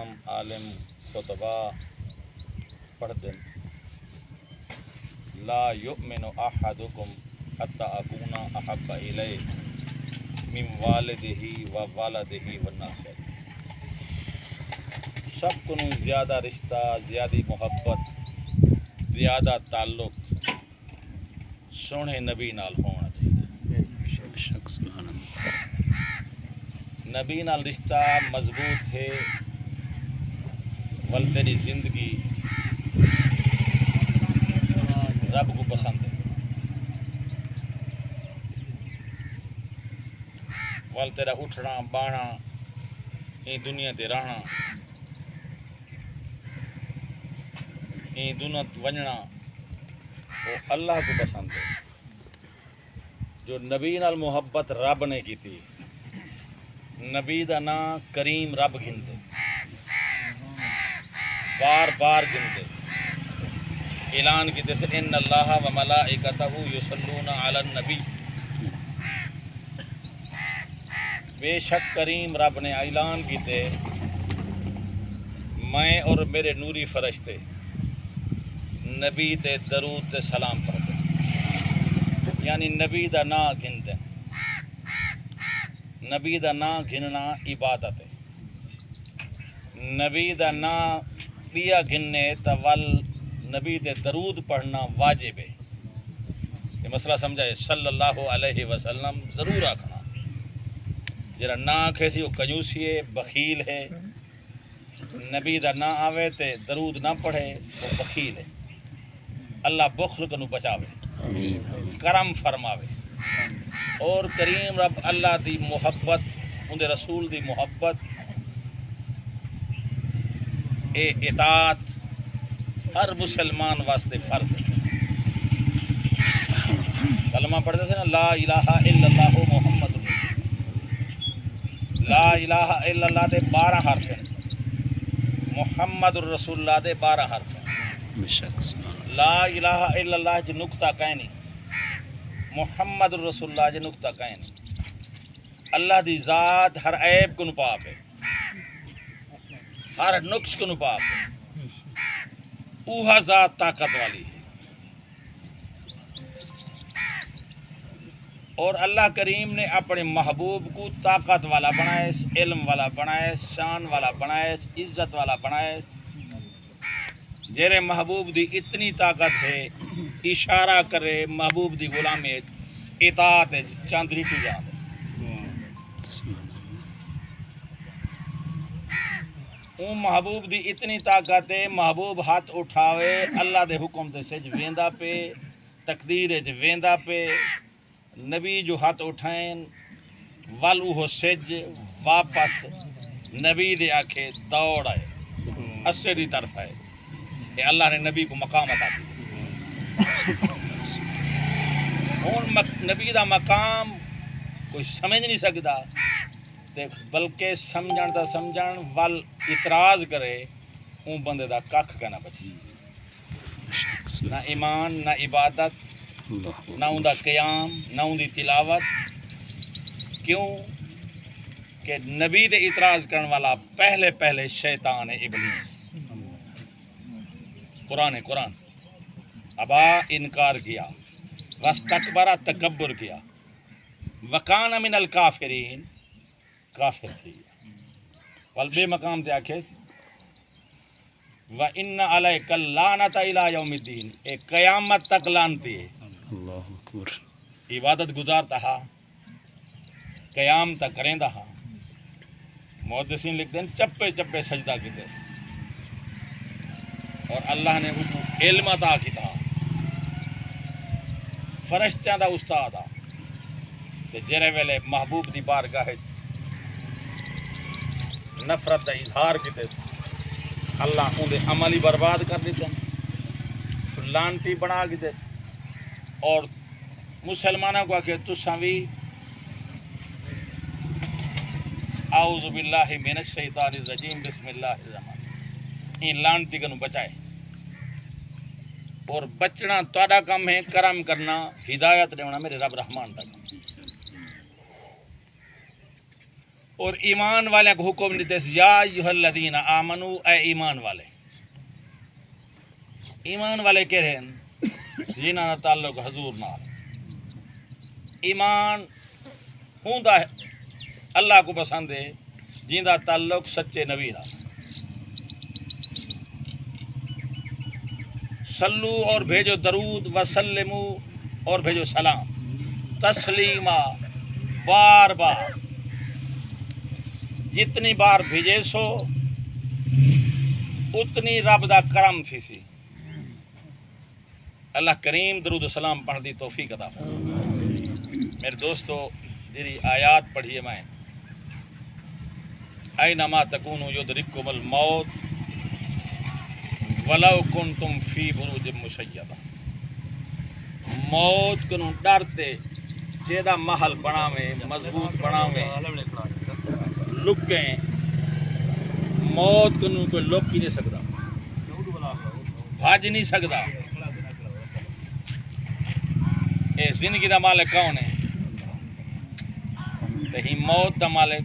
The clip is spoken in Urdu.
امام عالم خطبہ پڑھتے ہیں لا یؤمن احدکم حتی اکون احب الیہ من والدہ و والدہ والناس سب کو زیادہ رشتہ زیادہ محبت زیادہ تعلق سونے نبی نال ہونا چاہیے نبی نال رشتہ مضبوط ہے ول تیری زندگی رب کو پسند ہے ول تیرا اٹھنا بانا یہ دنیا تے رہنا یہ دنیا ونجنا وہ اللہ کو پسند ہے جو نبی نال محبت رب نے کی تھی نبی دا نام کریم رب گھندے بار بار گھندے اعلان کیتے سے ان اللہ و ملائکتہ یصلون علی النبی بے شک کریم رب نے اعلان کیتے میں اور میرے نوری فرشتے نبی تے درود تے سلام پڑھتے یعنی نبی دا نام گھندے نبی دا نام گھننا عبادت ہے نبی دا نام پیا گھننے تول نبی دے درود پڑھنا واجب ہے یہ مسئلہ سمجھائے صلی اللہ علیہ وسلم ضرور آکھنا جرا نہ کھیسی وہ کنجوسی ہے بخیل ہے نبی دا نہ آوے تے درود نہ پڑھے وہ بخیل ہے اللہ بخل کنو بچاوے کرم فرماوے اور کریم رب اللہ دی محبت اندے رسول دی محبت اے اطاعت ہر مسلمان واسطے فرض ہے کلمہ پڑھتے تھے نا لا الہ الا اللہ محمد لا الہ الا اللہ دے 12 حرف ہیں محمد الرسول اللہ دے 12 حرف ہیں لا الہ الا اللہ جی نقطہ کہیں نہیں محمد الرسول اللہ جی نقطہ کہیں نہیں اللہ دی ذات ہر عیب کو نپاک ہے ہر نقص کو نپاک ہے اوہا ذات طاقت والی ہے اور اللہ کریم نے اپنے محبوب کو طاقت والا بنائے علم والا بنائے شان والا بنائے عزت والا بنائے جیرے محبوب دی اتنی طاقت ہے اشارہ کرے محبوب دی غلامی اطاعت ہے چاندری کی جان اون محبوب دی اتنی طاقت ہے محبوب ہاتھ اٹھاوے اللہ دے حکم تے سج ویندا پہ تقدیر ہے ویندا پہ نبی جو ہاتھ اٹھائیں ول وہ سج واپس نبی دے آکھے دوڑ آئے اسے دی طرف ہے کہ اللہ نے نبی کو مقام عطا دی نبی دا مقام کوئی سمجھ نہیں سکتا بلکہ سمجھن دا سمجھن ول اعتراض کرے اون بندے دا ککھ کہنا بچی نہ ایمان نہ عبادت نہ ان دا قیام نہ ان دی تلاوت کیوں کہ نبی دے اعتراض کرنے والا پہلے شیطان ابلیس قرآن ابا انکار کیا واستکبر تکبر کیا وکان من الکافرین کافر تھی ول بے مقام تے آکھے وَإِنَّ عَلَيْكَ اللَّعْنَةَ إِلَى يَوْمِ الدِّينِ ایک قیامت تک لعنتی ہے اللہ اکبر عبادت گزارتا ہا قیام تک کریں ہا محدثین لکھتے ہیں چپے چپے سجدہ کیتے اور اللہ نے ان کو علم عطا کیتا فرشتیاں دا استاد آ تے جڑے ویلے محبوب دی بارگاہ نفرت دا اظہار کیتے اللہ ان دے عمل ہی برباد کر دیتے لانتی بنا دیتے اور مسلمانوں کو کہ تساں بھی اعوذ باللہ من الشیطان الرجیم بسم اللہ الرحمن ان لانتی کو بچائے اور بچنا تہاڈا کام ہے کرم کرنا ہدایت دینا میرے رب رحمان دا کام اور ایمان والے کو حکم دیتے یا ایھا الذین آمنو، اے ایمان والے. ایمان والے کہہ رہے ہیں جنہاں دا تعلق حضور نال. ایمان ہوندا ہے اللہ کو پسند ہے جیندا تعلق سچے نبی نال. صلو اور بھیجو درود، وسلمو اور بھیجو سلام، تسلیمہ بار بار. جتنی بار بھیجے سو اتنی رب دا کرم تھی سی. اللہ کریم درود و سلام پڑھ دی توفیق عطا فرمائے. میرے دوستو جی آیات پڑھیے میں اینما تکونوا یدرککم الموت ولو کنتم فی بروج مشیدہ. موت کنوں ڈرتے جیدہ محل بناویں مضبوط بناویں لکیں. موت کنوں کوئی لک ہی نہیں سکتا، بھاج نہیں سکتا. اے زندگی دا مالک کون ہے؟ تے ہی موت دا مالک